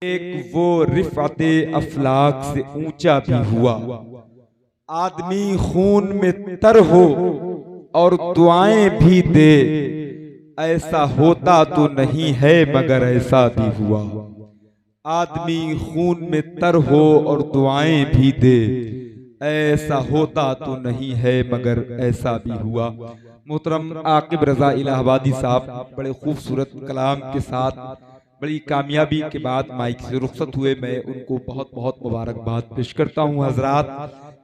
एक वो रिफ़अते अफलाक से ऊंचा भी हुआ। आदमी खून में तर हो और दुआएं भी दे, ऐसा होता तो नहीं है मगर ऐसा भी हुआ। आदमी खून में तर हो और दुआएं भी दे, ऐसा होता तो नहीं है मगर ऐसा भी हुआ। मोहतरम आकिब रजा इलाहाबादी साहब बड़े खूबसूरत कलाम के साथ बड़ी कामयाबी के बाद माइक से रुखसत हुए। मैं उनको बहुत बहुत मुबारकबाद पेश करता हूँ। हजरात,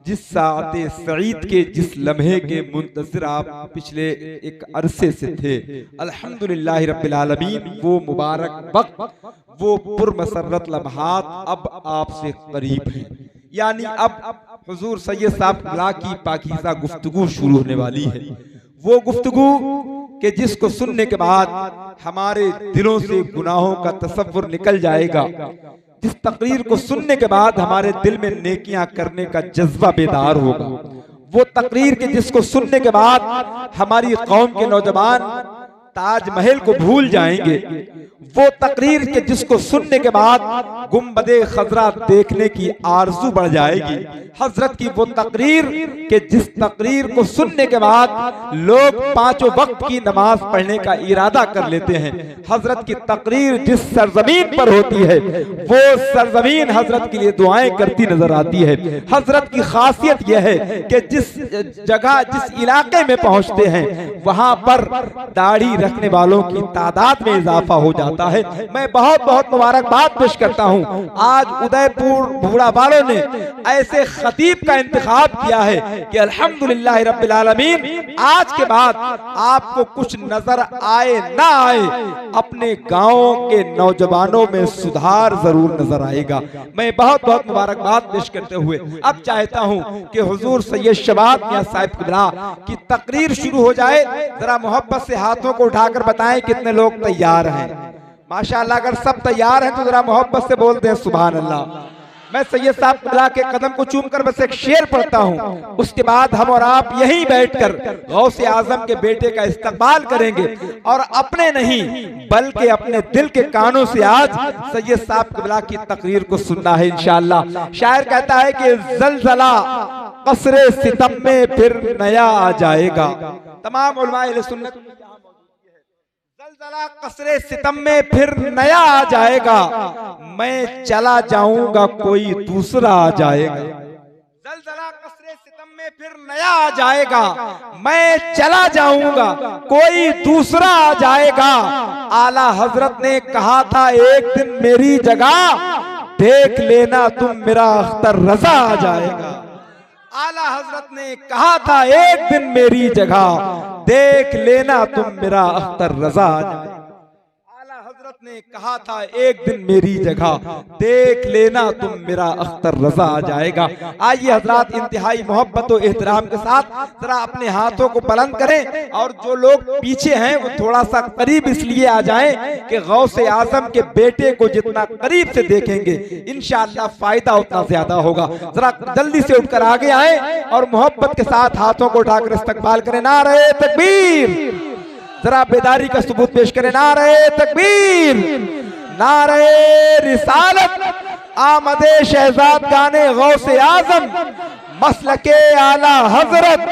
जिस साते सईद के जिस लम्हे के मुंतज़िर आप पिछले एक अरसे से थे, अल्हम्दुलिल्लाह रब्बिल आलमीन, वो मुबारक वक्त, वो पुरमसरत लम्हात अब आपसे करीब हैं। यानी अब हुजूर सैयद साहब ला की पाकीज़ा गुफ्तगू शुरू होने वाली है। वो गुफ्तगू कि जिसको सुनने के बाद हमारे दिलों से गुनाहों का तसव्वुर निकल जाएगा, जिस तकरीर को सुनने के बाद हमारे दिल में नेकियां करने का जज्बा बेदार होगा, वो तकरीर के जिसको सुनने के बाद हमारी कौम के नौजवान ताजमहल को भूल जाएंगे, वो तकरीर के जिसको सुनने के बाद गुंबदे खजरा देखने की आरजू बढ़ जाएगी। हजरत की वो तकरीर के जिस तकरीर को सुनने के बाद लोग पांचों वक्त की नमाज पढ़ने का इरादा कर लेते हैं। हजरत की तकरीर जिस सरजमीन पर होती है, वो सरजमीन हजरत के लिए दुआएं करती नजर आती है। हजरत की खासियत यह है कि जिस जगह जिस इलाके में पहुंचते हैं, वहां पर दाढ़ी रखने वालों की तादाद में इजाफा हो जाता है। मैं बहुत बहुत मुबारकबाद पेश करता हूं। आज उदयपुर भूड़ा वालों ने ऐसे खतीब का इंतखाब किया है कि अल्हम्दुलिल्लाह रब्बिल आलमीन, आज के बाद आपको कुछ नजर आए ना आए, अपने गांवों के नौजवानों में सुधार जरूर नजर आएगा। मैं बहुत बहुत मुबारकबाद पेश करते हुए अब चाहता हूं कि हुजूर सैयद शबाब मियां साहिब किबला की तकरीर शुरू हो जाए। जरा मोहब्बत से हाथों को उठाकर बताएं कितने लोग तैयार हैं। माशाअल्लाह, अगर सब तैयार हैं तो जरा मोहब्बत से बोल दें सुभान अल्लाह। मैं सैयद साहब किबला के कदम को चूमकर बस एक शेर पढ़ता हूं, उसके बाद हम और आप यहीं बैठकर गौसे आजम के बेटे का इस्तकबाल करेंगे और अपने नहीं बल्कि अपने दिल के कानों से आज सैयद साहब किबला की तकरीर को सुनना है इंशाअल्लाह। शायर कहता है कि जलजला कसरे सितम में फिर नया आ जाएगा। तमाम उलमाए अहले सुन्नत, जलजला कसरे सितम में फिर नया आ जाएगा, मैं चला जाऊंगा कोई दूसरा आ जाएगा। जलजला कसरे सितम में फिर नया आ जाएगा, मैं चला जाऊंगा कोई दूसरा आ जाएगा। आला हजरत ने कहा था एक दिन मेरी जगह, देख लेना तुम मेरा अख्तर रजा आ जाएगा। आला हजरत ने कहा था एक दिन मेरी जगह, देख लेना तुम मेरा अख्तर रजा आ जाएगा। आला हजरत ने कहा था एक दिन मेरी जगह, देख लेना तुम मेरा अख्तर रजा आ जाएगा। आइए हजरात, इंतहाई मोहब्बत और एहतराम के साथ जरा अपने हाथों को बुलंद करें और जो लोग पीछे हैं वो थोड़ा सा करीब इसलिए आ जाएं कि गौसे आजम के बेटे को जितना करीब से देखेंगे इंशाअल्लाह फायदा उतना ज्यादा होगा। जरा जल्दी से उठकर आगे आए और मोहब्बत के साथ हाथों को उठाकर इस्तकबाल करें। नारे तकबीर, जरा बेदारी का सबूत पेश करें। नारे तकबीर, नारे रिसालत, आमदे शहजाद गाने गौसे आजम, मसलके आला हजरत,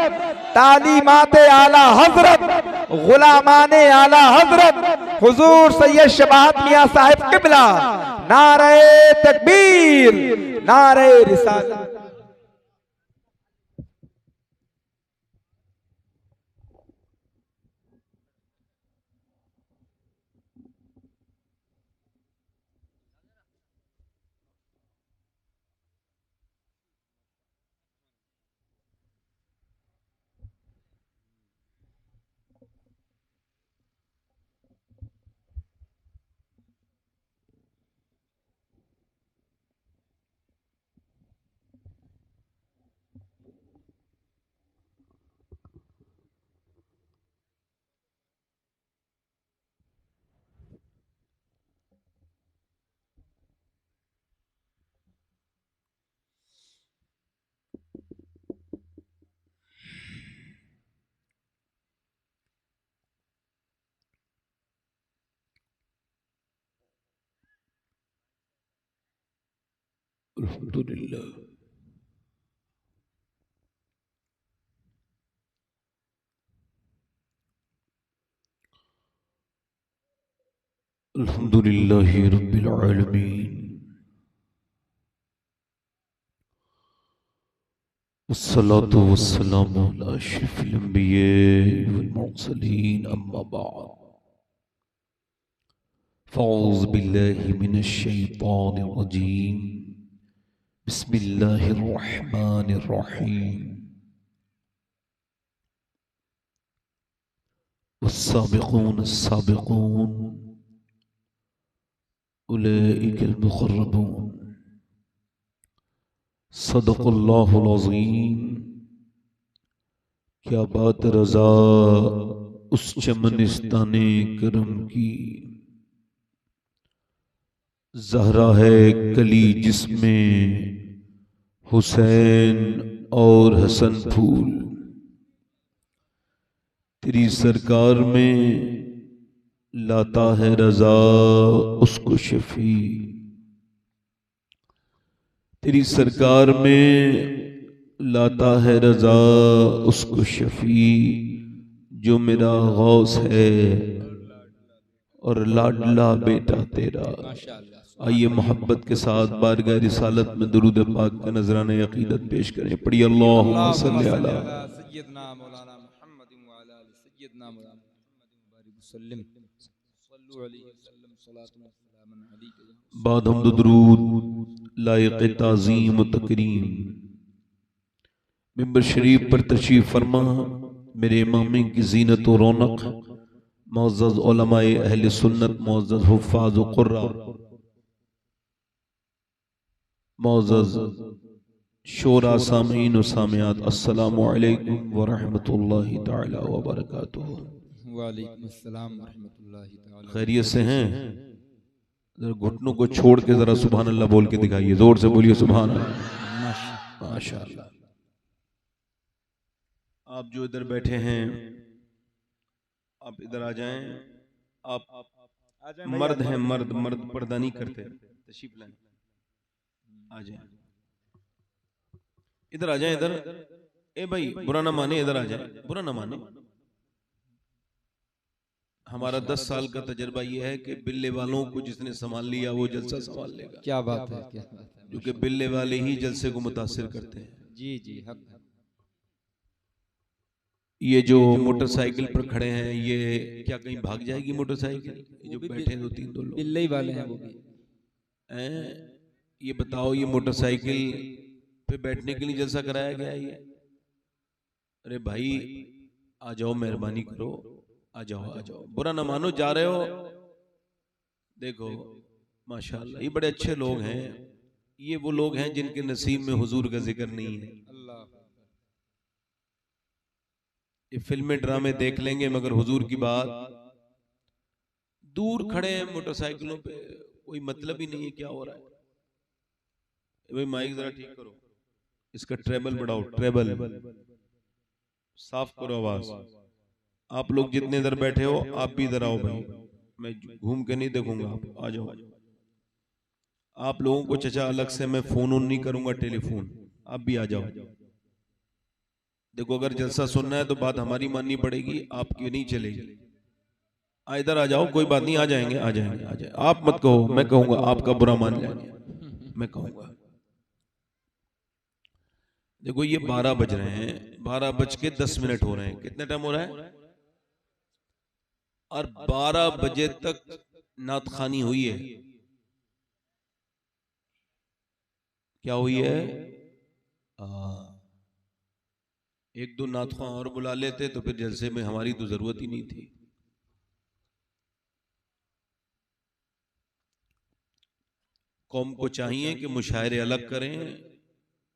तालीमाते आला हजरत, गुलामाने आला हजरत हुजूर सैयद शबाब मियां साहिब किबला। नारे तकबीर, नारे रिसालत। अल्हम्दुलिल्लाह। अल्हम्दुलिल्लाहि रब्बिल आलमीन। वस्सलातु वस्सलामु अला अशरफिल अंबिया वल मुरसलीन अम्मा बाद। फ़ऊज़ु बिल्लाहि मिनश शैतानिर रजीम। बिस्मिल्लाहिर रहमानिर रहीम। वस्साबिक़ून अस्साबिक़ून उलाइकल मुक़र्रबून। सदक़ल्लाहुल अज़ीम। क्या बात रज़ा उस चमनिस्ताने करम की, ज़हरा है कली जिसमें हुसैन और हसन फूल। तेरी सरकार में लाता है रज़ा उसको शफी। तेरी सरकार में लाता है रज़ा उसको शफी, जो मेरा गौस है और लाडला बेटा तेरा। आइए मोहब्बत के साथ बारगाह रिसालत में दुरूद पाक का नजराने अकीदत पेश करें। पढ़िए अल्लाहुम्मा सल्ली अला सय्यदना मौलाना मुहम्मद व अला आलि सय्यदना मौलाना मुहम्मद बारिक वसल्लम सल्लल्लाहु अलैहि वसल्लम सलातुन व सलामुन अलैका। बाद हमद दुरूद लायक ताज़ीम व तकरीम मिंबर शरीफ पर तशरीफ फरमा मेरे इमामी की जीनत व रौनक मुअज़्ज़ज़ उलमाए अहले सुन्नत, मुअज़्ज़ज़ हुफ़्फ़ाज़ व क़ुर्रा, मुअज़्ज़ज़ शोरा सामीन व सामियात, अस्सलामु अलैकुम व रहमतुल्लाहि तआला व बरकातुहू। वालेकुम अस्सलाम व रहमतुल्लाहि तआला। खैरियत से हैं? जरा घुटनों को छोड़ के जरा सुभान अल्लाह बोल के दिखाइए, जोर से बोलिए सुभान अल्लाह। माशाअल्लाह। आप जो इधर बैठे हैं आप इधर आ जाएं। आप मर्द हैं, मर्द मर्द पर्दा नहीं करते, तशरीफ लाएं, आ जाएं, इधर आ जाएं, इधर। ए भाई बुरा ना माने, इधर आ जाएं, बुरा ना माने। हमारा 10 साल का तजर्बा यह है कि बिल्ले वालों को जिसने संभाल लिया वो जलसा संभाल लेगा। क्या बात है, क्या बात है। क्योंकि बिल्ले वाले ही जलसे को मुतासिर करते हैं। जी जी हक है। ये जो मोटरसाइकिल पर खड़े हैं, ये क्या कहीं भाग जाएगी मोटरसाइकिल? ये जो बैठे हैं 2-3 लोग बिल्ले ही वाले हैं वो भी। ये बताओ, ये मोटरसाइकिल पे बैठने के लिए जलसा कराया गया है ये? अरे भाई आ जाओ, मेहरबानी करो, आ जाओ, आ जाओ, बुरा ना मानो, जा रहे हो। देखो माशाअल्लाह, ये बड़े अच्छे लोग हैं। ये वो लोग हैं जिनके नसीब में हुजूर का जिक्र नहीं है। ये फिल्में ड्रामे देख लेंगे मगर हुजूर की बात, दूर खड़े हैं मोटरसाइकिलों पे, कोई मतलब ही नहीं है क्या हो रहा है। भाई माइक जरा ठीक करो, इसका ट्रेबल बढ़ाओ, ट्रेबल साफ करो आवाज। आप लोग जितने इधर बैठे हो आप भी इधर आओ भाई, मैं घूम के नहीं देखूंगा, आप आ जाओ। आप लोगों को चचा अलग से मैं फोन ऑन नहीं करूंगा, टेलीफोन, आप भी आ जाओ। देखो अगर जलसा सुनना है तो बात हमारी माननी पड़ेगी, आपकी नहीं चलेगी। इधर आ जाओ, कोई बात नहीं, आ जाएंगे, आ जाएंगे, आ जाएंगे। आप मत कहो, मैं कहूंगा, आपका बुरा मान लेंगे, मैं कहूंगा। देखो ये 12 बज रहे हैं, 12:10 हो रहे हैं। कितने टाइम हो रहा है? और 12 बजे तक नात खानी हुई है। क्या हुई है? एक दो नात खां और बुला लेते तो फिर जलसे में हमारी तो जरूरत ही नहीं थी। कौम को चाहिए कि मुशायरे अलग करें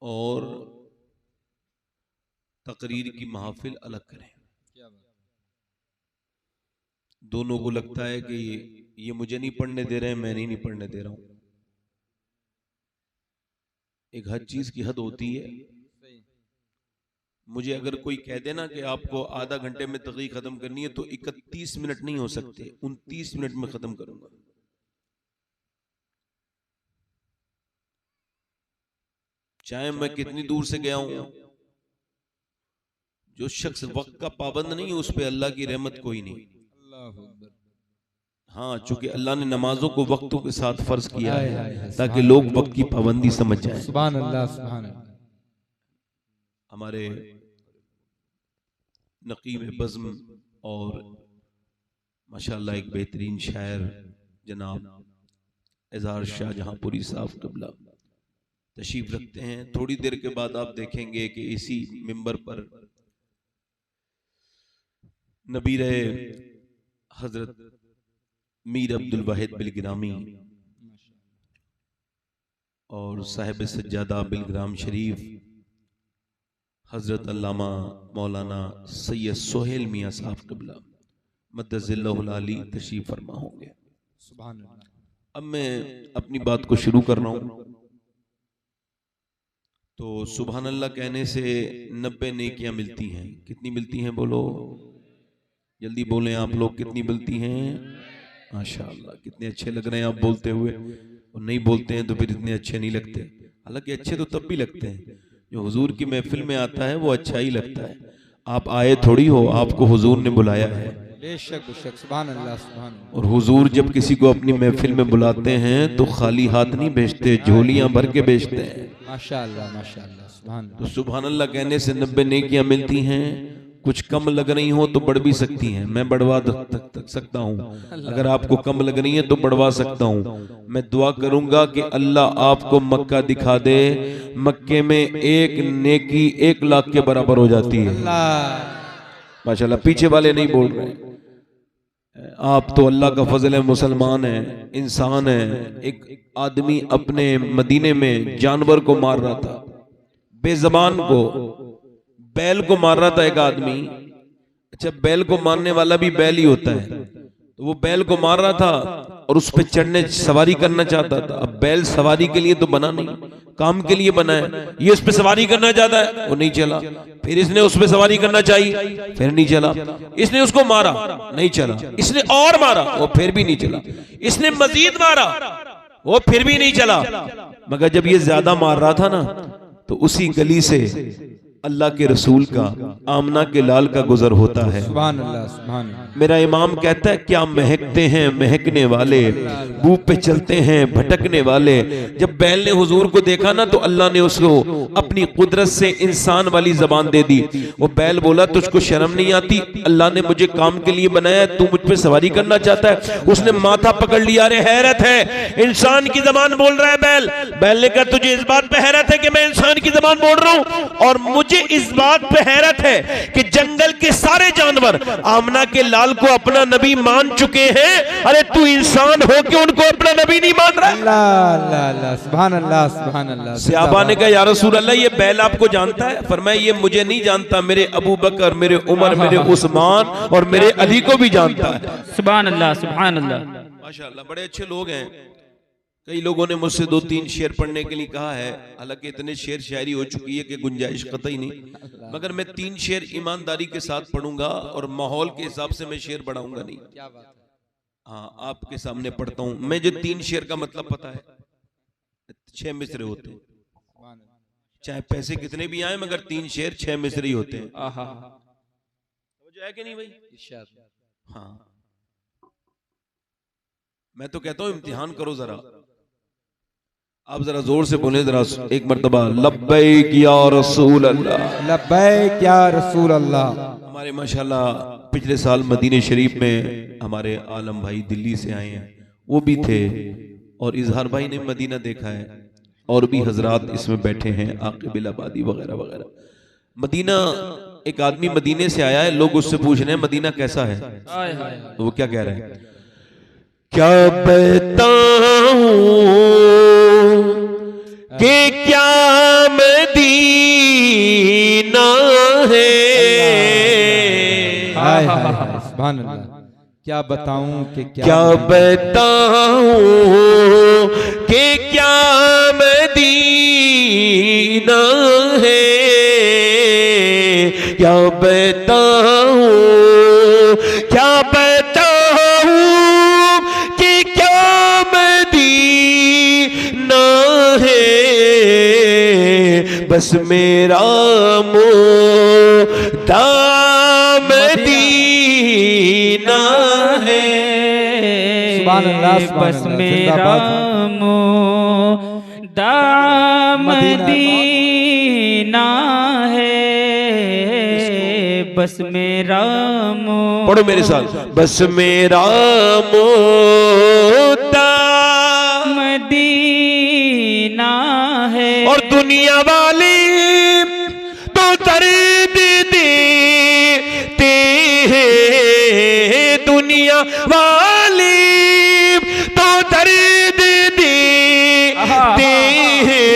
और तकरीर की महफिल अलग करें। दोनों को लगता है कि ये मुझे नहीं पढ़ने दे रहे हैं, मैं नहीं पढ़ने दे रहा हूं। एक हर चीज की हद होती है। मुझे अगर कोई कह देना कि आपको आधा घंटे में तकरीर खत्म करनी है तो 31 मिनट नहीं हो सकते, 29 मिनट में खत्म करूंगा। चाहे मैं कितनी दूर से गया हूं, जो शख्स वक्त का पाबंद नहीं उस पे अल्लाह की रहमत कोई नहीं। हाँ, चूंकि अल्लाह ने नमाजों को वक्तों के साथ फर्ज किया है ताकि लोग वक्त की पाबंदी समझ जाएं। सुभान अल्लाह, सुभान अल्लाह। हमारे नकीब बज़्म और माशाअल्लाह एक बेहतरीन शायर जनाब एजाज शाहजहांपुरी साहब क़िबला तशरीफ रखते हैं। थोड़ी देर के बाद आप देखेंगे कि इसी मिंबर पर नबी रहे हजरत मीर अब्दुल वाहिद बिलग्रामी और साहिब सज्जादा बिलग्राम शरीफ हजरत अल्लामा मौलाना सैयद सोहेल मियाँ साहब क़िबला मद्दज़िल्लहुल आली तशरीफ फरमा होंगे। सुभान अल्लाह। अब मैं अपनी बात को शुरू कर रहा हूँ। तो सुभान अल्लाह कहने से 90 नेकियां मिलती हैं। कितनी मिलती हैं बोलो, जल्दी बोलें आप लोग, कितनी मिलती हैं? माशाअल्लाह, कितने अच्छे लग रहे हैं आप बोलते हुए। और नहीं बोलते हैं तो फिर इतने अच्छे नहीं लगते। हालांकि अच्छे तो तब भी लगते हैं, जो हुजूर की महफिल में आता है वो अच्छा ही लगता है। आप आए थोड़ी हो, आपको हुजूर ने बुलाया है। बेशक बेशक, सुभान अल्लाह, सुभान अल्लाह। और हुजूर जब किसी को अपनी महफिल में बुलाते हैं तो खाली हाथ नहीं भेजते, झोलियां भर के भेजते हैं। माशाअल्लाह, माशाअल्लाह, सुभान तो सुभान अल्लाह कहने से 90 नेकियां मिलती हैं। कुछ कम लग रही हो तो बढ़ भी सकती हैं, मैं बढ़वा तक सकता हूँ। अगर आपको कम लग रही है तो बढ़वा सकता हूँ। मैं दुआ करूंगा कि अल्लाह आपको मक्का दिखा दे। मक्के में एक नेकी 1 लाख के बराबर हो जाती है। माशाअल्लाह, पीछे वाले नहीं बोल रहे। आप तो अल्लाह का फजल है, मुसलमान है, इंसान है। एक आदमी अपने मदीने में जानवर को मार रहा था, बेजबान को, बैल को मार रहा था एक आदमी। अच्छा, बैल को मारने वाला भी बैल ही होता है। तो वो बैल को मार रहा था और उस पे चढ़ने सवारी करना चाहता था। अब बैल सवारी के लिए तो बना नहीं, काम के लिए बना है। ये उस पे सवारी करना चाहता है, वो नहीं चला। फिर इसने उस पे सवारी करना चाहिए, फिर नहीं चला। इसने उसको मारा, नहीं चला। इसने और मारा, वो फिर भी नहीं चला। इसने मजीद मारा, वो फिर भी नहीं चला। मगर जब ये ज्यादा मार रहा था ना, तो उसी गली से अल्लाह के रसूल का, आमना के लाल का गुजर होता है। सुभान अल्लाह, सुभान अल्लाह। मेरा इमाम कहता है, क्या महकते हैं महकने वाले, बू पे चलते हैं भटकने वाले। जब बैल ने हुजूर को देखा ना, तो अल्लाह ने उसको अपनी कुदरत से इंसान वाली जबान दे दी। वो बैल बोला, तुझको शर्म नहीं आती? अल्लाह ने मुझे काम के लिए बनाया, तू मुझ पे सवारी करना चाहता है? उसने माथा पकड़ लिया। अरे हैरत है, इंसान की जबान बोल रहा है बैल। बैल ने कहा, तुझे इस बात पे हैरत है कि मैं इंसान की जबान बोल रहा हूं? और मुझे इस बात पे हैरत है कि जंगल के सारे जानवर आमना के लाल को अपना नबी मान चुके हैं। अरे तू इंसान हो के उनको अपना नबी नहीं मान रहा? अल्लाह अल्लाह अल्लाह, सुभान अल्लाह, सुभान अल्लाह। सहाबा ने कहा, या रसूल अल्लाह, ये बैल आपको जानता है? फरमाया, ये मुझे नहीं जानता, मेरे अबू बकर, मेरे उमर, मेरे उस्मान और मेरे अली को भी जानता है। सुभान अल्लाह, सुभान अल्लाह। माशाअल्लाह, बड़े अच्छे लोग हैं। कई लोगों ने मुझसे 2-3 शेर पढ़ने के लिए कहा है। हालांकि इतने शेर शायरी हो चुकी है कि गुंजाइश कतई नहीं। मगर मैं 3 शेर ईमानदारी के साथ पढ़ूंगा और माहौल के हिसाब से मैं शेर बढ़ाऊंगा नहीं। क्या बात है। हाँ, आपके सामने पढ़ता हूँ। मैं जो 3 शेर का मतलब पता है, 6 मिसरे होते हैं। चाहे पैसे कितने भी आए, मगर 3 शेर 6 मिसरे ही होते हैं। समझ आया कि नहीं भाई? हाँ, मैं तो कहता हूँ इम्तिहान करो जरा। आप जरा जोर से बोले, जरा एक मर्तबा, लब्बैक या रसूल अल्लाह, लब्बैक या रसूल अल्लाह। हमारे माशाल्लाह पिछले साल मदीने शरीफ में हमारे आलम भाई दिल्ली से आए हैं, वो भी थे। और इजहार भाई ने मदीना देखा है, और भी हजरात इसमें बैठे हैं, आकिब आबादी वगैरह वगैरह। मदीना, एक आदमी मदीने से आया है, लोग उससे पूछ रहे हैं मदीना कैसा है, तो वो क्या कह रहे हैं? क्या बताऊं कि क्या मदीना है। हाय हाय हाय, सुभान अल्लाह। क्या बताऊं कि क्या बताऊं कि क्या मदीना है। क्या बताऊं, क्या बताऊं कि क्या मदीना है। बस मेरा मुद्दा मदीना है। सुभान अल्लाह, सुभान बस अल्लाह, मेरा जिंदाबाद। मुद्दा मदीना है, बस मेरा पढ़ो मेरे साथ, बस मेरा मुद्दा मदीना है। और दुनिया वाली तो दर्द देते हैं, दुनिया वाली तो दर्द देते हैं,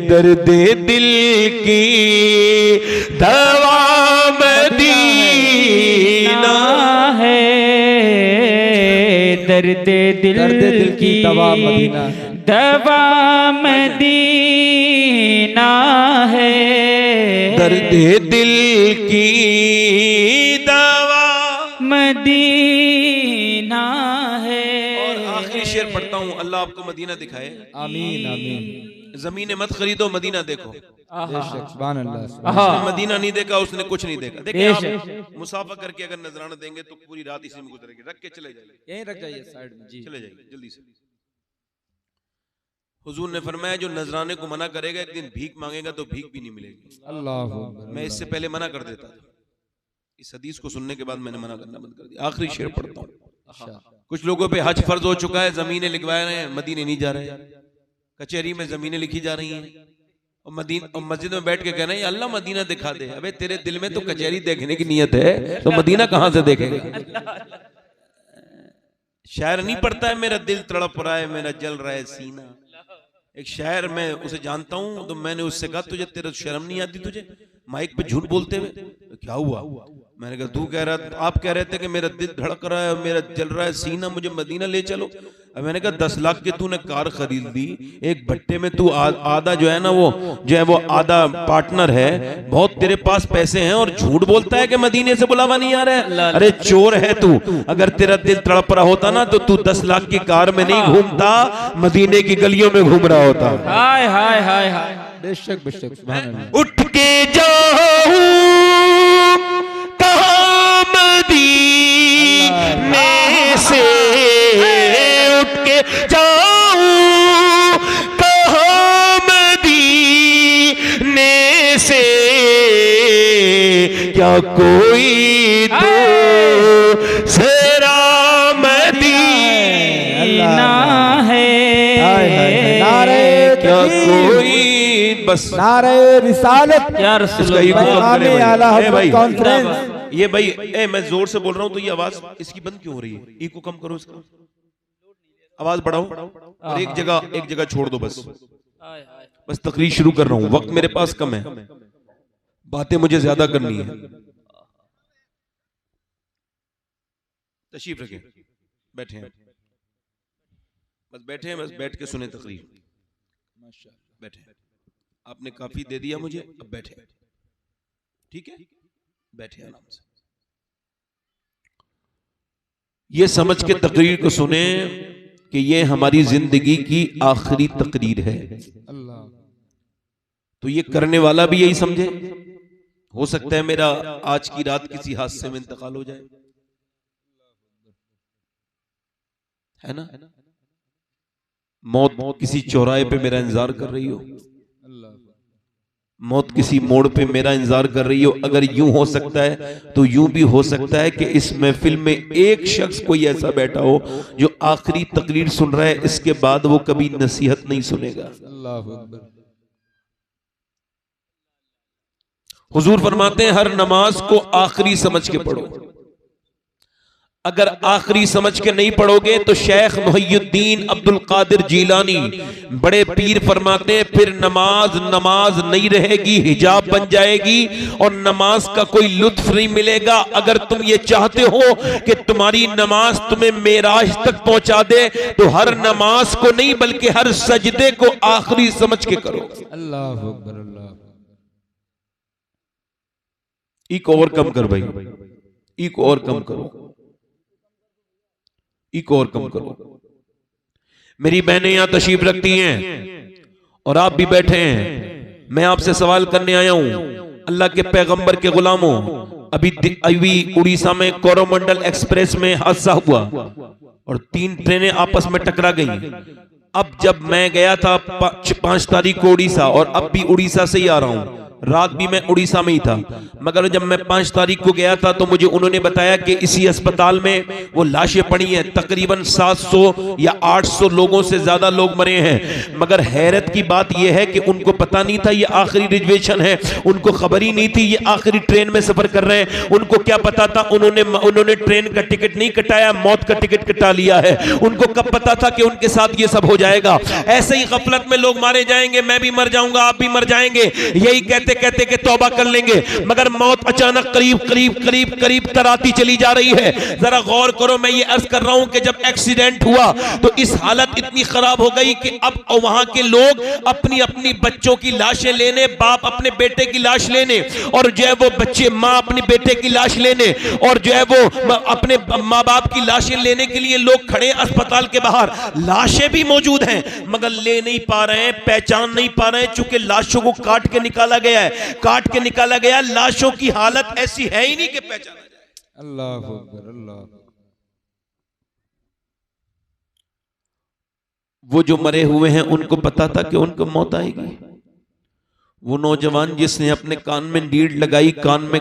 दर्द दिल की दवा मदीना है, दर्द दिल की दवा मदीना, दवा मदीना है, दर्द दिल की दवा मदीना है। और आखिरी शेर पढ़ता हूँ, अल्लाह आपको मदीना दिखाए। आमीन आमीन। जमीनें मत खरीदो, मदीना देखो। बेशक, सुभान अल्लाह। उसने मदीना नहीं देखा, उसने कुछ नहीं देखा। देखिए आप मुसाफा करके अगर नजराना देंगे तो पूरी रात इसी में गुजरेगी। रख के चले जाइए, यहीं रख जाइए साइड में जी। चले जाइए जल्दी से। हुजूर ने फरमाया जो नजराने को मना करेगा एक दिन भीख मांगेगा तो भीख भी नहीं मिलेगी। अल्लाह, मैं इससे पहले मना कर देता था, इस हदीस को सुनने के बाद मैंने मना करना बंद कर दिया। आखिरी शेर पढ़ता हूँ। कुछ लोगों पे हज फर्ज हो चुका है, जमीनें लिखवा रहे हैं, मदीने नहीं जा रहे, कचहरी में जमीनें लिखी जा रही हैं, और मस्जिद में बैठ के कह रहे हैं अल्लाह मदीना दिखा दे। अबे तेरे दिल में तो कचहरी देखने की नियत है, तो मदीना कहां से देखेगा? शायर नहीं पढ़ता है मेरा दिल तड़प रहा है, मेरा जल रहा है सीना। एक शायर, मैं उसे जानता हूं, तो मैंने उससे कहा तुझे तेरा शर्म नहीं आती तुझे माइक पे झूठ बोलते हुए? तो क्या हुआ? मैंने कहा तू कह रहा, आप कह रहे थे कि मेरा दिल धड़क रहा है, मेरा जल रहा है सीना, मुझे मदीना ले चलो। अब मैंने कहा 10 लाख की तूने कार खरीद दी, एक भट्टे में तू आधा जो है ना वो जो है वो आधा पार्टनर है, बहुत तेरे पास पैसे हैं और झूठ बोलता है कि मदीने से बुलावा नहीं आ रहा है। अरे चोर है तू, अगर तेरा दिल तड़प रहा होता ना तो तू 10 लाख की कार में नहीं घूमता, मदीने की गलियों में घूम रहा होता। हाय हाय हाय हाय। बेशक बेशक, सुभान अल्लाह। उठ के जाऊं कहाँ मदीने से, उठ के जाऊं कहाँ मदीने से, क्या कोई दूसरा मदीना है, नारे क्या कोई, बस नारे रिसालत या रसूल इसका ईको कम करे आला भाई। हज़रत कॉन्फ्रेंस। ये भाई मैं जोर से बोल रहा हूँ तो ये आवाज इसकी बंद क्यों हो रही है? ईको कम करो इसका, आवाज बढ़ाओ और एक जगह छोड़ दो। बस तकरीर शुरू कर रहा हूँ, वक्त मेरे पास कम है, बातें मुझे ज्यादा करनी है। तशरीफ रखें, बैठे हैं, बस बैठे हैं, बस बैठ के सुने तकरीर। बैठे, आपने काफी दे दिया मुझे, अब बैठे, ठीक है, बैठे आराम से। ये समझ के तकरीर को सुने कि ये हमारी जिंदगी की आखिरी तकरीर है। अल्लाह, तो ये करने वाला भी यही समझे। हो सकता है मेरा आज की रात किसी हादसे में इंतकाल हो जाए, है ना? मौत किसी चौराहे पे मेरा इंतजार कर रही हो, मौत किसी मोड़ पे मेरा इंतजार कर रही हो। अगर यूं हो सकता है तो यूं भी हो सकता है कि इस महफिल में एक शख्स कोई ऐसा बैठा हो जो आखिरी तकरीर सुन रहा है, इसके बाद वो कभी नसीहत नहीं सुनेगा। अल्लाह अकबर। हुजूर फरमाते हैं हर नमाज को आखिरी समझ के पढ़ो। अगर आखिरी समझ के नहीं पढ़ोगे तो शेख मुहियुद्दीन अब्दुल कादिर जीलानी बड़े पीर फरमाते हैं फिर नमाज नहीं रहेगी, हिजाब बन जाएगी और नमाज का कोई लुत्फ नहीं मिलेगा। अगर तुम ये चाहते हो कि तुम्हारी नमाज तुम्हें मेराज तक पहुंचा दे तो हर नमाज को नहीं बल्कि हर सजदे को आखिरी समझ के करो। अल्लाह अकबर। अल्लाह, एक और कम कर भाई, एक और कम करो, एक और कम करो। मेरी बहनें यहां तशरीफ रखती हैं और आप भी बैठे हैं। मैं आपसे सवाल करने आया हूं, अल्लाह के पैगंबर के गुलामों, अभी उड़ीसा में कोरोमंडल एक्सप्रेस में हादसा हुआ और 3 ट्रेनें आपस में टकरा गई। अब जब मैं गया था 5 तारीख को उड़ीसा, और अब भी उड़ीसा से ही आ रहा हूं, रात भी मैं उड़ीसा में ही था, मगर जब मैं 5 तारीख को गया था तो मुझे उन्होंने बताया कि इसी अस्पताल में वो लाशें पड़ी हैं, तकरीबन 700 या 800 लोगों से ज्यादा लोग मरे हैं। मगर हैरत की बात यह है कि उनको पता नहीं था ये आखिरी रिजर्वेशन है, उनको खबर ही नहीं थी ये आखिरी ट्रेन में सफर कर रहे हैं। उनको क्या पता था? उन्होंने ट्रेन का टिकट नहीं कटाया, मौत का टिकट कटा लिया है। उनको कब पता था कि उनके साथ ये सब हो जाएगा? ऐसे ही गफलत में लोग मारे जाएंगे, मैं भी मर जाऊंगा, आप भी मर जाएंगे, यही कहते कहते कि तौबा कर लेंगे, मगर मौत अचानक करीब करीब करीब करीब तराती चली जा रही है। जरा गौर करो, मैं ये अर्ज कर रहा हूं कि जब एक्सीडेंट हुआ तो इस हालत इतनी खराब हो गई कि अब वहां के लोग अपनी अपनी बच्चों की लाशें लेने, बाप अपने बेटे की लाश लेने, और जो है वो बच्चे मां अपने बेटे की लाश लेने, और जो है वो अपने मां बाप की लाशें लेने के लिए लोग खड़े अस्पताल के बाहर। लाशें भी मौजूद हैं मगर ले नहीं पा रहे हैं, पहचान नहीं पा रहे हैं, चूंकि लाशों को काट के निकाला गया है, काट के निकाला गया। लाशों की हालत ऐसी है ही नहीं कि पहचाना जाए। अल्लाह अकबर, अल्लाह। वो जो मरे हुए हैं उनको पता था कि उनको मौत आएगी। वो नौजवान जिसने अपने कान में लीड लगाई, कान में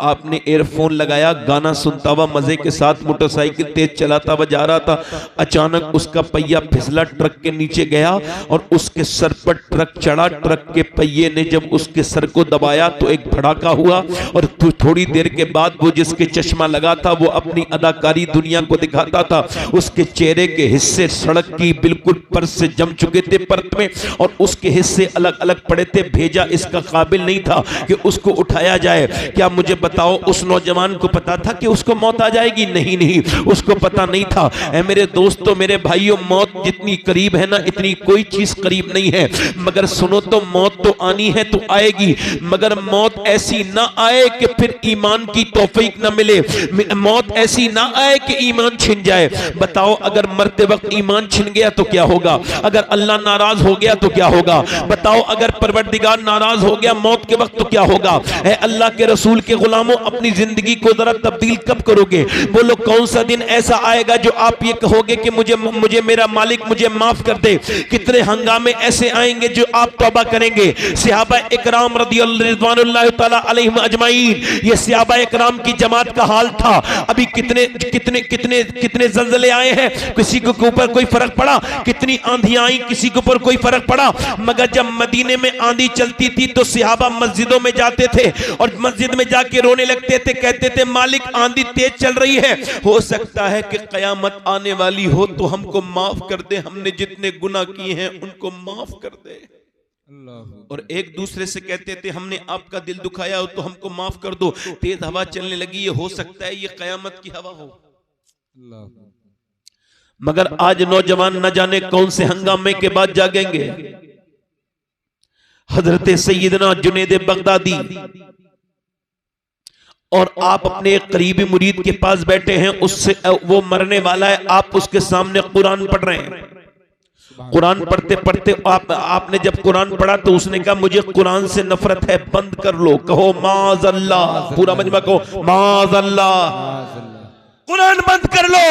आपने एयरफोन लगाया, गाना सुनता हुआ मजे के साथ मोटरसाइकिल तेज चलाता हुआ जा रहा था, अचानक उसका पहिया फिसला, ट्रक के नीचे गया और उसके सर पर ट्रक चढ़ा। ट्रक के पहिए ने जब उसके सर को दबाया तो एक भड़ाका हुआ, और थोड़ी देर के बाद वो जिसके चश्मा लगा था, वो अपनी अदाकारी दुनिया को दिखाता था, उसके चेहरे के हिस्से सड़क की बिल्कुल पर से जम चुके थे परत में, और उसके हिस्से अलग अलग पड़े थे। भेजा इसका काबिल नहीं था कि उसको उठाया जाए। क्या मुझे बताओ, उस नौजवान को पता था कि उसको मौत आ जाएगी? नहीं नहीं, उसको पता नहीं था। ऐ मेरे दोस्तों, मेरे भाइयों, मौत जितनी करीब है ना, इतनी कोई चीज करीब नहीं है। मगर सुनो तो, मौत तो आनी है तो आएगी, मगर मौत ऐसी ना आए कि फिर ईमान की तौफीक ना मिले, मौत ऐसी ना आए कि ईमान छिन जाए। बताओ, अगर मरते वक्त ईमान छिन गया तो क्या होगा? अगर अल्लाह नाराज हो गया तो क्या होगा? बताओ, अगर परवरदिगार नाराज हो गया मौत के वक्त तो क्या होगा? है अल्लाह के रसूल के गुलामों, अपनी जिंदगी को जरा तब्दील कब करोगे? बोलो, कौन सा दिन ऐसा आएगा जो आप ये कहोगे कि मुझे मेरा मालिक मुझे माफ कर दे? कितने हंगामे ऐसे आएंगे जो आप तौबा करेंगे। सहाबा इकराम रज़ियल्लाहु तआला अलैहिम अजमाइन, ये सहाबा इकराम की जमात का हाल था। अभी कितने कितने कितने कितने ज़लज़ले आए हैं, किसी के ऊपर कोई फर्क पड़ा? कितनी आंधियां आई, किसी के ऊपर कोई फर्क पड़ा? मगर जब मदीने में आंधी चलती थी तो सहाबा मस्जिदों में जाते थे और मस्जिद में जाके रोने लगते थे, कहते थे, मालिक आंधी तेज चल रही है, हो सकता है कि कयामत आने वाली हो तो हमको माफ कर दे, हमने जितने गुनाह किए हैं उनको माफ कर दे। और एक दूसरे से कहते थे, हमने आपका दिल दुखाया हो तो हमको माफ कर दो, तेज हवा चलने लगी है, हो सकता है ये कयामत की हवा हो। मगर आज नौजवान न जाने कौन से हंगामे के बाद जागेंगे। हजरत सैयदना जुनैद बगदादी, और आप अपने एक करीबी मुरीद के पास बैठे हैं, उससे वो मरने वाला है, आप उसके सामने कुरान पढ़ रहे हैं। कुरान पढ़ते पढ़ते आपने जब कुरान पढ़ा तो उसने कहा, मुझे कुरान से नफरत है, बंद कर लो। कहो माज़अल्लाह, पूरा मजमा कहो माज़अल्लाह, कुरान बंद कर लो।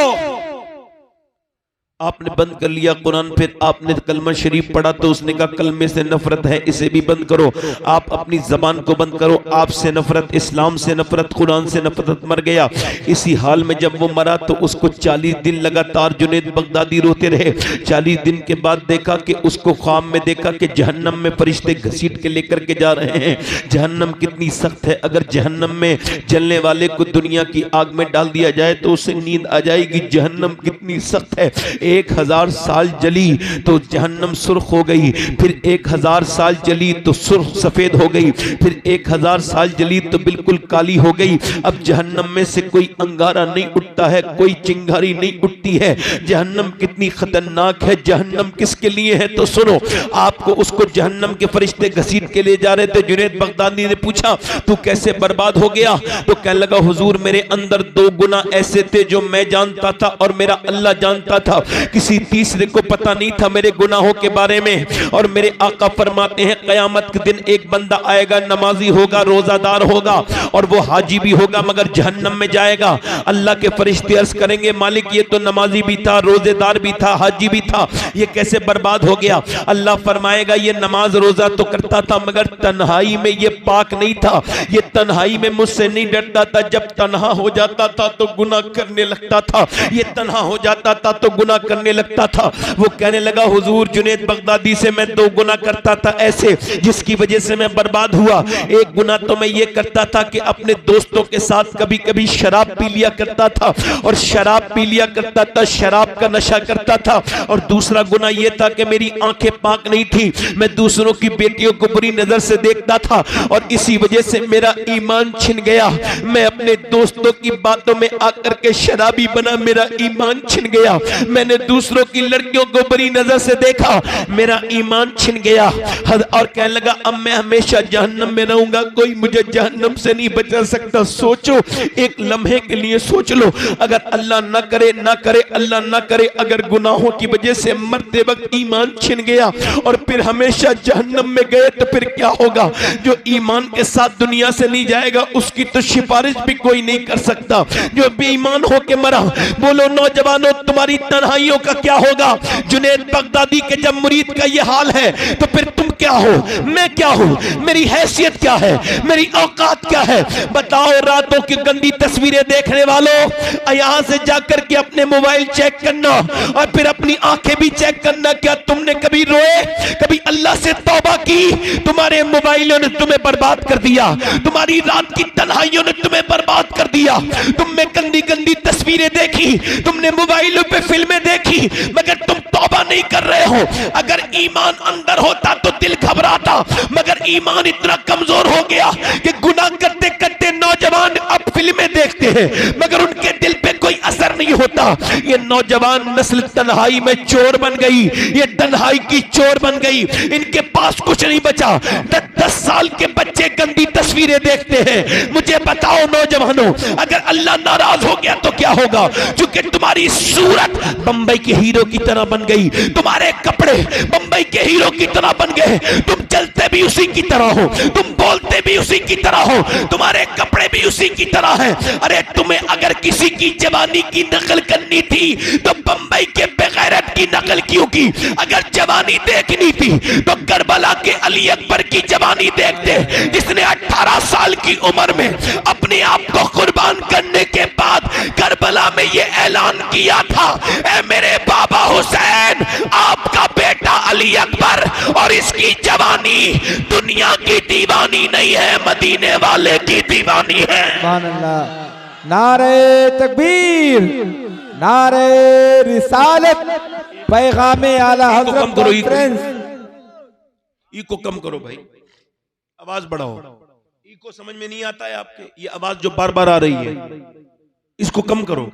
आपने बंद कर लिया कुरान, फिर आपने कलमा शरीफ पढ़ा तो उसने कहा, कलमे से नफरत है, इसे भी बंद करो। आप अपनी जबान को बंद करो, आपसे नफरत, इस्लाम से नफरत, कुरान से नफरत, मर गया। इसी हाल में जब वो मरा तो उसको 40 दिन लगातार जुनैद बगदादी रोते रहे। 40 दिन के बाद देखा कि उसको ख्वाब में देखा कि जहन्नम में फरिश्ते घसीट के लेकर के जा रहे हैं। जहन्नम कितनी सख्त है, अगर जहन्नम में जलने वाले को दुनिया की आग में डाल दिया जाए तो उसे नींद आ जाएगी। जहन्नम कितनी सख्त है, 1000 साल जली तो जहन्नम सुर्ख हो गई, फिर 1000 साल जली तो सुर्ख सफेद हो गई, फिर 1000 साल जली तो बिल्कुल काली हो गई। अब जहन्नम में से कोई अंगारा नहीं उठता है, कोई चिंगारी नहीं उठती है। जहन्नम कितनी खतरनाक है, जहन्नम किसके लिए है? तो सुनो, आपको उसको जहन्नम के फरिश्ते घसीट के ले जा रहे थे। जुनैद बगदादी ने पूछा, तू कैसे बर्बाद हो गया? तो कहने लगा, हुजूर, मेरे अंदर 2 गुनाह ऐसे थे जो मैं जानता था और मेरा अल्लाह जानता था। किसी तीसरे को पता नहीं था मेरे गुनाहों के बारे में। और मेरे आका फरमाते हैं क़यामत के दिन एक बंदा आएगा, नमाजी होगा, रोजादार होगा और वो हाजी भी होगा मगर जहन्नम में जाएगा। अल्लाह के फरिश्ते अर्ज करेंगे मालिक ये तो नमाजी भी था, रोजेदार भी था, हाजी भी था, ये कैसे बर्बाद हो गया? अल्लाह फरमाएगा ये नमाज रोजा तो करता था मगर तन्हाई में ये पाक नहीं था, ये तन्हाई में मुझसे नहीं डरता था। जब तन्हा हो जाता था तो गुनाह करने लगता था, ये तन्हा हो जाता था तो गुनाह करने लगता था। वो कहने लगा हुजूर जुनैद बगदादी से मैं 2 गुनाह करता था ऐसे जिसकी वजह से मैं बर्बाद हुआ। एक गुनाह तो मैं ये करता था कि अपने दोस्तों के साथ कभी कभी शराब पी लिया करता था और शराब पी लिया करता था, शराब का नशा करता था। और दूसरा गुनाह ये था कि मेरी आंखें पाक नहीं थी, मैं दूसरों की बेटियों को बुरी नजर से देखता था और इसी वजह से मेरा ईमान छिन गया। मैं अपने दोस्तों की बातों में आकर के शराबी बना, मेरा ईमान छिन गया। मैंने दूसरों की लड़कियों को बुरी नजर से देखा, मेरा ईमान छिन गया। और कहने लगा अब मैं हमेशा जहन्नम में रहूंगा, कोई मुझे जहन्नम से नहीं बचा सकता। सोचो, एक लम्हे के लिए सोच लो, अगर अल्लाह ना करे ना करे, अल्लाह ना करे, अगर गुनाहों की वजह से मरते वक्त ईमान छिन गया और फिर हमेशा जहन्नम में गए तो फिर क्या होगा? जो ईमान के साथ दुनिया से नहीं जाएगा उसकी तो सिफारिश भी कोई नहीं कर सकता। जो बेईमान होके मरा, बोलो नौजवानों तुम्हारी तन्हाइयों का क्या होगा? जुनैद बगदादी के जब मुरीद का ये हाल है तो फिर तुम क्या हो, मैं क्या हूं, मेरी हैसियत क्या है, मेरी औकात क्या है? बताओ। रातों की गंदी तस्वीरें देखने वालों, यहां से जाकर के अपने मोबाइल चेक करना और फिर अपनी आंखें भी चेक करना। क्या तुमने कभी रोए, कभी अल्लाह से तौबा की? तुम्हारे मोबाइलों ने तुम्हें बर्बाद कर दिया, तुम्हारी रात की तन्हाइयों ने तुम्हें बर्बाद कर दिया। तुमने गंदी गंदी तस्वीरें देखी, तुमने मोबाइलों पे फिल्में देखी मगर तुम तौबा नहीं कर रहे हो। अगर ईमान अंदर होता तो दिल घबराता, मगर ईमान इतना कमजोर हो गया कि गुनाह करते करते नौजवान अब फिल्में देखते हैं मगर उनके दिल पे कोई असर नहीं होता। ये नौजवान नस्ल तन्हाई में चोर बन गई, ये तन्हाई की चोर बन गई, इनके पास कुछ नहीं बचा। 10 साल के बच्चे गंदी तस्वीरें देखते हैं। मुझे बताओ नौजवानों, अगर अल्लाह नाराज हो गया तो क्या होगा? क्योंकि तुम्हारी सूरत बंबई के हीरो की तरह बन गई, तुम्हारे कपड़े बंबई के हीरो की तरह बन गए, तुम चलते भी उसी की तरह हो, तुम बोलते भी उसी की तरह हो, तुम्हारे कपड़े भी उसी की तरह हैं। अरे तुम्हें अगर किसी की जवानी की नकल करनी थी तो बंबई के बेगैरत की नकल क्यों की? अगर जवानी देखनी थी तो करबला के अली अकबर की जवानी देखते, जिसने 18 साल की उम्र में अपने आप को कुर्बान करने के बाद करबला में ये ऐलान किया था, ऐ मेरे बाबा हुसैन, आपका बेटा अली अकबर और इसकी जवानी दुनिया की दीवानी नहीं है, मदीने वाले की दीवानी है। सुभान अल्लाह। नारे तकबीर, नारे रिसालत, पैगामे आला हज़रत कॉन्फ्रेंस। इको कम करो भाई, आवाज बढ़ाओ। इको समझ में नहीं आता है आपके, ये आवाज जो बार बार आ रही है इसको कम करो।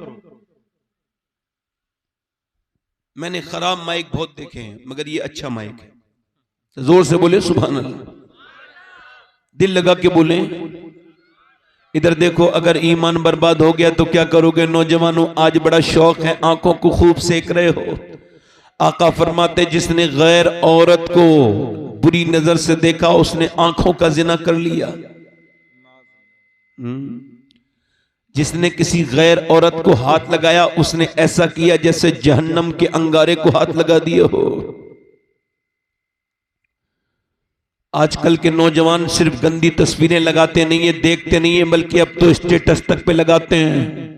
मैंने खराब माइक बहुत देखे हैं मगर ये अच्छा माइक है। जोर से बोले सुभान अल्लाह, दिल लगा के बोले। इधर देखो, अगर ईमान बर्बाद हो गया तो क्या करोगे? नौजवानों आज बड़ा शौक है, आंखों को खूब सेक रहे हो। आका फरमाते जिसने गैर औरत को बुरी नजर से देखा उसने आंखों का जिना कर लिया। जिसने किसी गैर औरत को हाथ लगाया उसने ऐसा किया जैसे जहन्नम के अंगारे को हाथ लगा दिए हो। आजकल के नौजवान सिर्फ गंदी तस्वीरें लगाते नहीं है, देखते नहीं है, बल्कि अब तो स्टेटस तक पे लगाते हैं।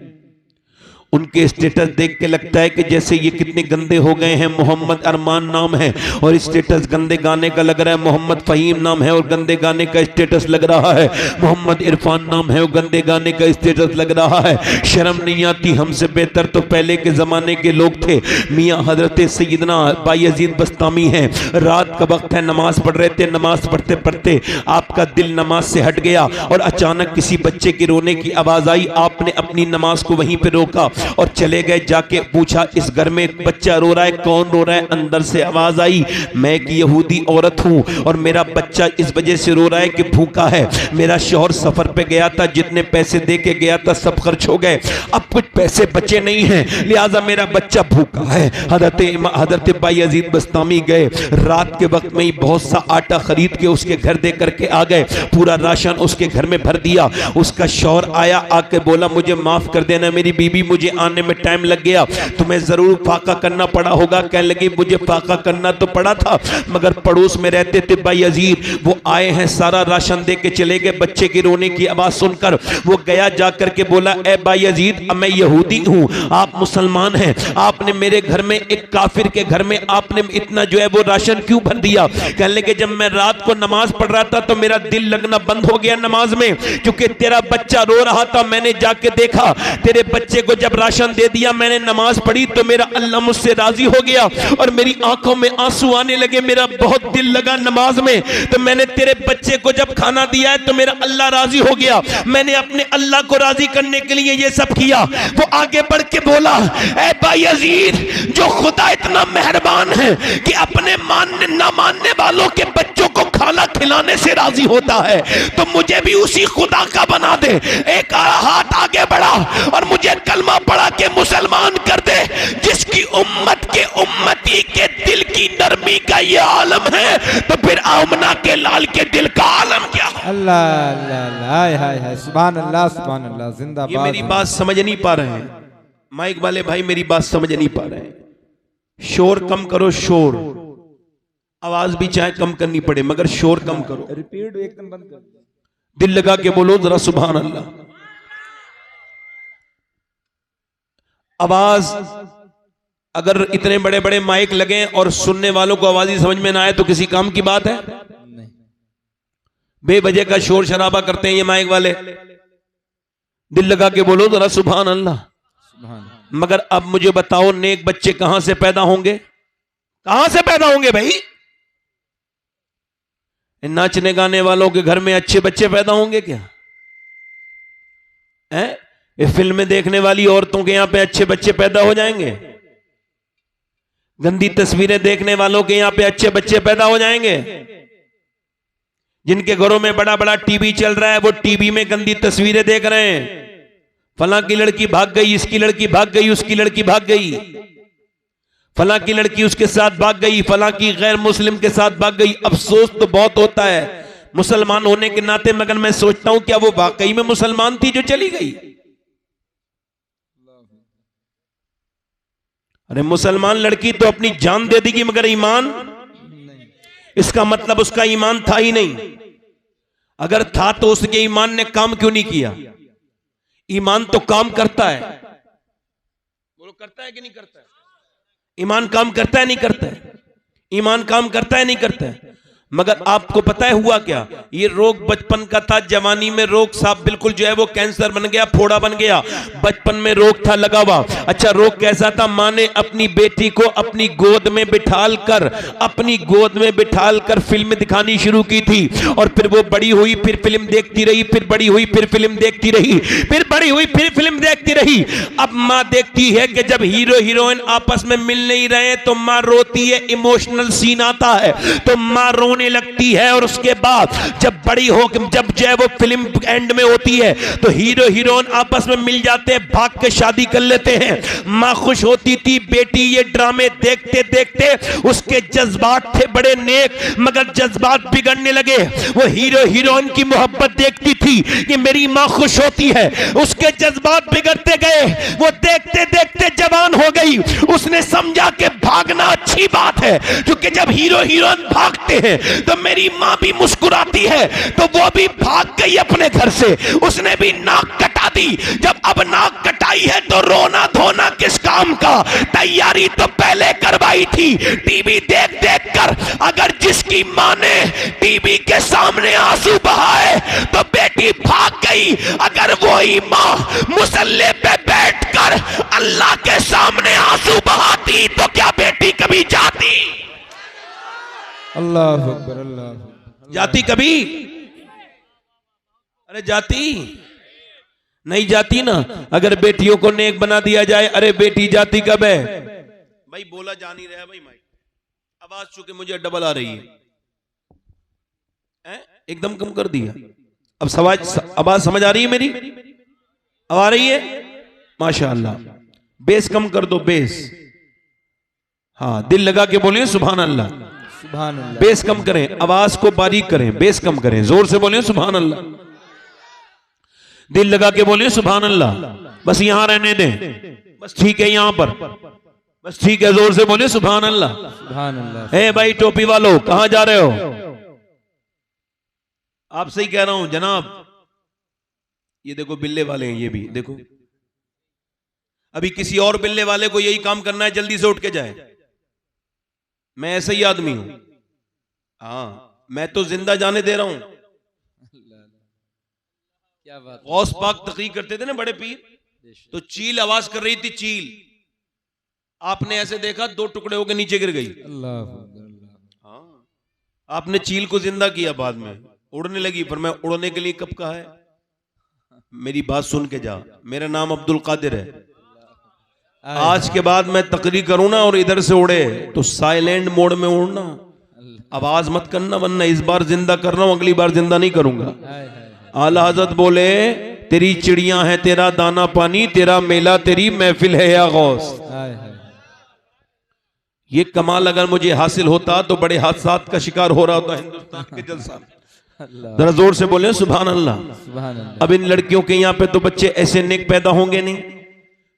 उनके स्टेटस देख के लगता है कि जैसे ये कितने गंदे हो गए हैं। मोहम्मद अरमान नाम है और स्टेटस गंदे गाने का लग रहा है। मोहम्मद फहीम नाम है और गंदे गाने का स्टेटस लग रहा है। मोहम्मद इरफान नाम है और गंदे गाने का स्टेटस लग रहा है। शर्म नहीं आती? हमसे बेहतर तो पहले के जमाने के लोग थे। मियाँ हजरत सैयदना बायजीद बस्तामी हैं, रात का वक्त है, नमाज पढ़ रहे थे। नमाज पढ़ते पढ़ते आपका दिल नमाज से हट गया और अचानक किसी बच्चे के रोने की आवाज आई। आपने अपनी नमाज को वहीं पे रोका और चले गए। जाके पूछा इस घर में एक बच्चा रो रहा है, कौन रो रहा है? अंदर से आवाज आई, मैं एक यहूदी औरत हूं और मेरा बच्चा इस वजह से रो रहा है कि भूखा है। मेरा शौहर सफर पे गया था, जितने पैसे दे के गया था सब खर्च हो गए, अब कुछ पैसे बचे नहीं हैं, लिहाजा मेरा बच्चा भूखा है। हजरत बायजीद बस्तामी गए, रात के वक्त में ही बहुत सा आटा खरीद के उसके घर दे करके आ गए, पूरा राशन उसके घर में भर दिया। उसका शौहर आया, आके बोला मुझे माफ कर देना मेरी बीबी, मुझे आने में टाइम लग गया, तुम्हें जरूर फाका करना पड़ा होगा। कहने लगी मुझे फाका करना तो पड़ा था, मगर पड़ोस में रहते थे बायजीद, वो आए हैं, सारा राशन दे के चले गए। बच्चे की रोने की आवाज सुनकर वो गया, जाकर के बोला ए बायजीद, मैं यहूदी हूं, आप मुसलमान हैं, आपने मेरे घर में एक काफिर के घर में आपने इतना जो है वो राशन क्यों भर दिया? कहने लगे जब मैं रात को नमाज पढ़ रहा था तो मेरा दिल लगना बंद हो गया नमाज में, क्योंकि तेरा बच्चा रो रहा था, मैंने जाके देखा, तेरे बच्चे को जब राशन दे दिया, मैंने नमाज पढ़ी तो मेरा अल्लाह मुझसे राजी हो गया और मेरी आंखों में आंसू आने लगे, मेरा बहुत दिल लगा नमाज में, तो मैंने तेरे बच्चे को जब खाना दिया है तो मेरा अल्लाह राजी हो गया, मैंने अपने अल्लाह को राजी करने के लिए ये सब किया। वो आगे बढ़ के बोला ऐ बायजीद, जो खुदा इतना मेहरबान है कि अपने मानने ना मानने वालों के बच्चों को खाना खिलाने से राजी होता है, तो मुझे भी उसी खुदा का बना दे। एक हाथ आगे बढ़ा और मुझे कलमा पढ़ा के मुसलमान कर दे, जिसकी उम्मत के उम्मती के दिल की नरमी का ये आलम है, तो फिर आमना के लाल के दिल का आलम क्या हो? अल्लाह अल्लाह अल्लाह, हाय हाय हाय, सुभान अल्लाह सुभान अल्लाह, जिंदाबाद। ये मेरी बात समझ नहीं पा रहे हैं, माइक वाले भाई मेरी बात समझ नहीं पा रहे हैं। शोर कम करो, शोर, आवाज भी चाहे कम करनी पड़े मगर शोर कम करो, रिपीट एकदम बंद कर, दिल लगा के बोलो जरा सुभान अल्लाह। आवाज अगर इतने बड़े बड़े माइक लगे और सुनने वालों को आवाज ही समझ में ना आए तो किसी काम की बात है? नहीं। बेवजह का शोर शराबा करते हैं ये माइक वाले, दिल लगा के बोलो जरा सुभान अल्लाह। मगर अब मुझे बताओ, नेक बच्चे कहां से पैदा होंगे? कहां से पैदा होंगे भाई? नाचने गाने वालों के घर में अच्छे बच्चे पैदा होंगे क्या? ये फिल्में देखने वाली औरतों के यहां पे अच्छे बच्चे पैदा हो जाएंगे? गंदी तस्वीरें देखने वालों के यहां पे अच्छे बच्चे पैदा हो जाएंगे? जिनके घरों में बड़ा बड़ा टीवी चल रहा है, वो टीवी में गंदी तस्वीरें देख रहे हैं, फलां की लड़की भाग गई, इसकी लड़की भाग गई, उसकी लड़की भाग गई, फलां की लड़की उसके साथ भाग गई, फलां की गैर मुस्लिम के साथ भाग गई। अफसोस तो बहुत होता है मुसलमान होने के नाते, मगर मैं सोचता हूं क्या वो वाकई में मुसलमान थी जो चली गई? अरे मुसलमान लड़की तो अपनी जान दे देगी मगर ईमान, इसका मतलब उसका ईमान था ही नहीं। अगर था तो उसके ईमान ने काम क्यों नहीं किया? ईमान तो काम करता है, बोलो करता है कि नहीं करता है? ईमान काम करता है नहीं करता है? ईमान काम करता है नहीं करता है? मगर आपको पता है हुआ क्या? ये रोग बचपन का था, जवानी में रोग साहब बिल्कुल जो है वो कैंसर बन गया, फोड़ा बन गया। बचपन में रोग था लगा हुआ। अच्छा रोग कैसा था? माँ ने अपनी बेटी को अपनी गोद में बिठाल कर फिल्म दिखानी शुरू की थी, और फिर वो बड़ी हुई, फिर फिल्म देखती रही, फिर बड़ी हुई, फिर फिल्म देखती रही, फिर बड़ी हुई, फिर फिल्म देखती रही। अब माँ देखती है कि जब हीरो हीरोइन आपस में मिल नहीं रहे तो माँ रोती है, इमोशनल सीन आता है तो माँ रोने लगती है। और उसके बाद जब बड़ी हो, जब जो है वो फिल्म एंड में होती है तो हीरो हीरोइन आपस में मिल जाते हैं, भाग के शादी कर लेते हैं। मां खुश होती थी, बेटी ये ड्रामे देखते देखते उसके जज्बात थे बड़े नेक, मगर जज्बात बिगड़ने लगे। वो हीरो हीरोइन की मोहब्बत देखती थी कि मेरी मां खुश होती है, उसके जज्बात बिगड़ते गए। वो देखते देखते जवान हो गई, उसने समझा कि भागना अच्छी बात है, क्योंकि जब हीरो हीरोइन भागते हैं तो मेरी मां भी मुस्कुराती है, तो वो भी भाग गई अपने घर से, उसने भी नाक कटा दी। जब अब नाक कटाई है तो रोना धोना किस काम का? तैयारी तो पहले करवाई थी टीवी देख देख कर। अगर जिसकी मां ने टीवी के सामने आंसू बहाए तो बेटी भाग गई, अगर वही मां मुसल्ले पे बैठकर अल्लाह के सामने आंसू बहाती तो क्या बेटी कभी जाती? अल्लाह अकबर, अल्लाह जाती कभी? अरे जाती? नहीं जाती ना। अगर बेटियों को नेक बना दिया जाए, अरे बेटी जाती कब है भाई, बोला जा नहीं रहा भाई, माइक आवाज चूंकि मुझे डबल आ रही है, एकदम कम कर दिया। अब आवाज समझ आ रही है मेरी? अब आ रही है माशाअल्लाह। बेस कम कर दो, बेस। हाँ, दिल लगा के बोलिए सुभान अल्लाह। सुभान अल्लाह। बेस कम करें, आवाज को बारीक करें, बेस कम करें, जोर से बोलिए सुभान अल्लाह। दिल लगा के बोलिए सुभान अल्लाह। बस यहां रहने दें, बस ठीक है, यहां पर बस ठीक है, जोर से बोलिए सुभान अल्लाह। सुभान अल्लाह। ए भाई टोपी वालों, कहां जा रहे हो? आपसे ही कह रहा हूं जनाब, ये देखो बिल्ले वाले हैं, ये भी देखो। अभी किसी और बिल्ले वाले को यही काम करना है, जल्दी से उठ के जाए। मैं ऐसा ही आदमी हूं। हाँ, मैं तो जिंदा जाने दे रहा हूं। क्या बात। गौस पाक तकरीर करते थे ना बड़े पीर, तो चील आवाज कर रही थी, चील। आपने ऐसे देखा, दो टुकड़े होकर नीचे गिर गई। अल्लाह। हाँ, आपने चील को जिंदा किया, बाद में उड़ने लगी। पर मैं उड़ने के लिए कब कहा है? मेरी बात सुन के जा। मेरा नाम अब्दुल कादिर है। आज के बाद मैं तकरीर करूं ना और इधर से उड़े तो साइलेंट मोड में उड़ना, आवाज मत करना, वरना इस बार जिंदा कर रहा हूं, अगली बार जिंदा नहीं करूंगा। आला हजरत बोले, तेरी चिड़ियां हैं तेरा दाना पानी, तेरा मेला तेरी महफिल है या गौस। ये कमाल अगर मुझे हासिल होता तो बड़े हादसात का शिकार हो रहा होता हिंदुस्तान के जलसा में। जरा जोर से बोले सुभान अल्लाह। सुभान अल्लाह। अब इन लड़कियों के यहाँ पे तो बच्चे ऐसे नेक पैदा होंगे नहीं।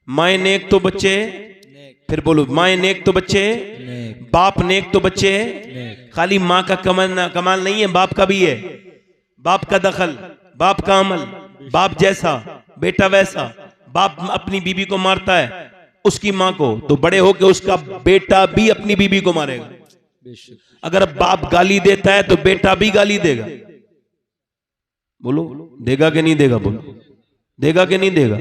माए नेक तो बच्चे, फिर बोलो माए नेक तो बच्चे, बाप नेक तो बच्चे। खाली माँ का कमाल नहीं है, बाप का भी है। बाप का दखल, बाप का अमल, बाप जैसा बेटा वैसा। बाप अपनी बीबी को मारता है, उसकी माँ को, तो बड़े होके उसका बेटा भी अपनी बीबी को मारेगा। अगर बाप गाली देता है तो बेटा भी गाली देगा। बोलो देगा कि नहीं देगा? बोलो देगा कि नहीं देगा?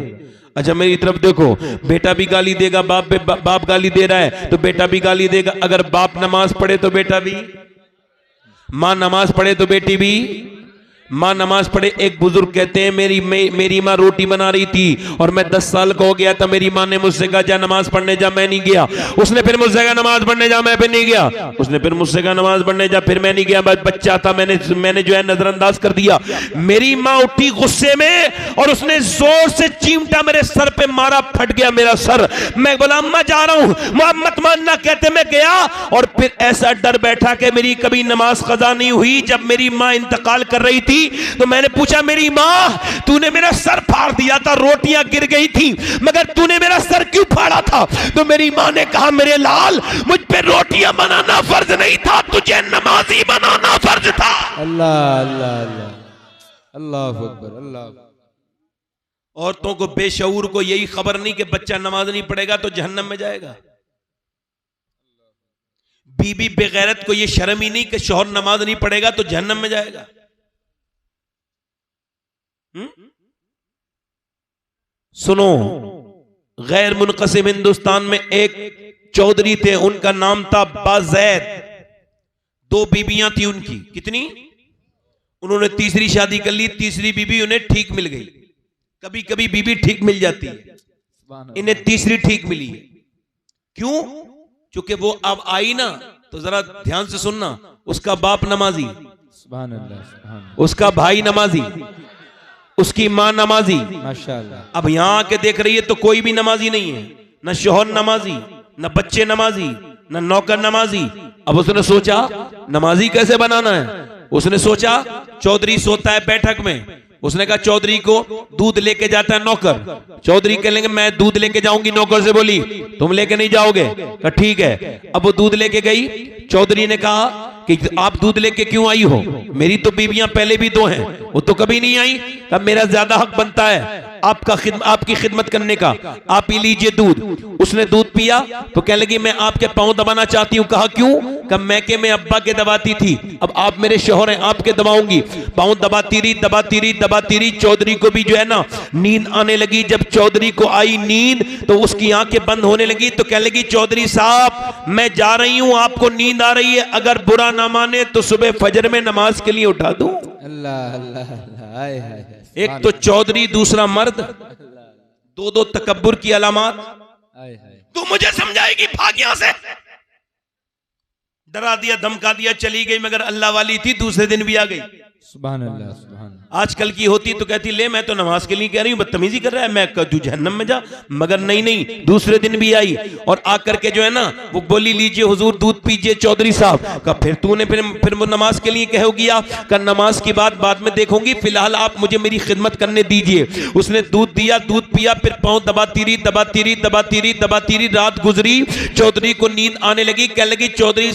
अच्छा मेरी तरफ देखो, बेटा भी गाली देगा, बाप गाली दे रहा है तो बेटा भी गाली देगा। अगर बाप नमाज पढ़े तो बेटा भी, माँ नमाज पढ़े तो बेटी भी। माँ नमाज पढ़े, एक बुजुर्ग कहते हैं मेरी माँ रोटी बना रही थी और मैं 10 साल का हो गया था। मेरी माँ ने मुझसे कहा जा नमाज पढ़ने जा, मैं नहीं गया। उसने फिर मुझसे कहा नमाज पढ़ने जा, मैं फिर नहीं गया। उसने फिर मुझसे कहा नमाज पढ़ने जा, फिर मैं नहीं गया। बच्चा था, मैंने जो है नजरअंदाज कर दिया। मेरी माँ उठी गुस्से में और उसने जोर से चिमटा मेरे सर पे मारा, फट गया मेरा सर। मैं बोला अम्मा जा रहा हूं, मत मानना कहते मैं गया। और फिर ऐसा डर बैठा कि मेरी कभी नमाज कज़ा नहीं हुई। जब मेरी माँ इंतकाल कर रही थी तो मैंने पूछा मेरी माँ तूने मेरा सर फाड़ दिया था, रोटियां गिर गई थी, मगर तूने मेरा सर क्यों फाड़ा था? तो मेरी माँ ने कहा मेरे लाल, मुझ पे रोटियां बनाना फर्ज नहीं था, तुझे नमाजी बनाना फर्ज था। अल्लाह अल्लाह अल्लाह अल्लाह अकबर अल्लाह। औरतों को, बेशऊर को यही खबर नहीं कि बच्चा नमाज नहीं पढ़ेगा तो जहन्नम में जाएगा। बीबी बेगैरत को यह शर्म ही नहीं कि शौहर नमाज नहीं पढ़ेगा तो जहन्नम में जाएगा। सुनो, गैर मुनक़सिम हिंदुस्तान में एक चौधरी थे, उनका नाम था बाज़ैद। 2 बीबियां थी उनकी। कितनी? उन्होंने तीसरी शादी कर ली। तीसरी बीबी उन्हें ठीक मिल गई। कभी कभी बीबी ठीक मिल जाती है, इन्हें तीसरी ठीक मिली है। क्यों? क्योंकि वो अब आई ना, तो जरा ध्यान से सुनना, उसका बाप नमाजी, सुभान अल्लाह, उसका भाई नमाजी, उसकी मां नमाजी, माशाअल्लाह। अब यहां आके देख रही है तो कोई भी नमाजी नहीं है, न शोहर नमाजी, न बच्चे नमाजी, न नौकर नमाजी। अब उसने सोचा नमाजी कैसे बनाना है। उसने सोचा चौधरी सोता है बैठक में, उसने कहा चौधरी को दूध लेके जाता है नौकर। चौधरी कहेंगे मैं दूध लेके जाऊंगी, नौकर से बोली तुम लेके नहीं जाओगे। कहा ठीक है। अब वो दूध लेके गई। चौधरी ने कहा कि आप दूध लेके क्यों आई हो? मेरी तो बीवियां पहले भी 2 हैं, वो तो कभी नहीं आई। कहा मेरा ज्यादा हक बनता है आपकी खिदमत करने का, आप ही लीजिए दूध। उसने दूध पिया तो कहने लगी मैं आपके पांव दबाना चाहती हूँ। कहा क्यों? कहा मैके में अब्बा के दबाती थी, अब आप मेरे शौहर हैं, आपके दबाऊंगी। पांव दबाती रही। चौधरी को भी जो है ना नींद आने लगी। जब चौधरी को आई नींद तो उसकी आंखें बंद होने लगी। तो कहने लगी चौधरी साहब मैं जा रही हूँ, आपको नींद आ रही है, अगर बुरा ना माने तो सुबह फजर में नमाज के लिए उठा दूं। अल्लाह अल्लाह अल्लाह। एक तो चौधरी, दूसरा मर्द, दो दो तकब्बुर की अलामत। तू मुझे समझाएगी, भाग यहां से। डरा दिया, धमका दिया, चली गई, मगर अल्लाह वाली थी, दूसरे दिन भी आ गई। सुभान अल्लाह, सुभान अल्लाह। आजकल की होती तो कहती ले मैं तो नमाज के लिए कह रही हूं, बदतमीजी कर रहा है, मैं तू जहन्नम में जा। मगर नहीं नहीं, दूसरे दिन भी आई और आकर के जो है ना वो बोली लीजिए हुजूर दूध पीजिए चौधरी साहब का। फिर तूने फिर वो नमाज के लिए कहो गया का नमाज की बात बाद में देखूंगी, फिलहाल आप मुझे मेरी खिदमत करने दीजिए। उसने दूध दिया, दूध पिया, फिर पांव दबाती रही, दबाती रही, दबाती रही, दबाती रही। रात गुजरी, चौधरी को नींद आने लगी, कहने लगी चौधरी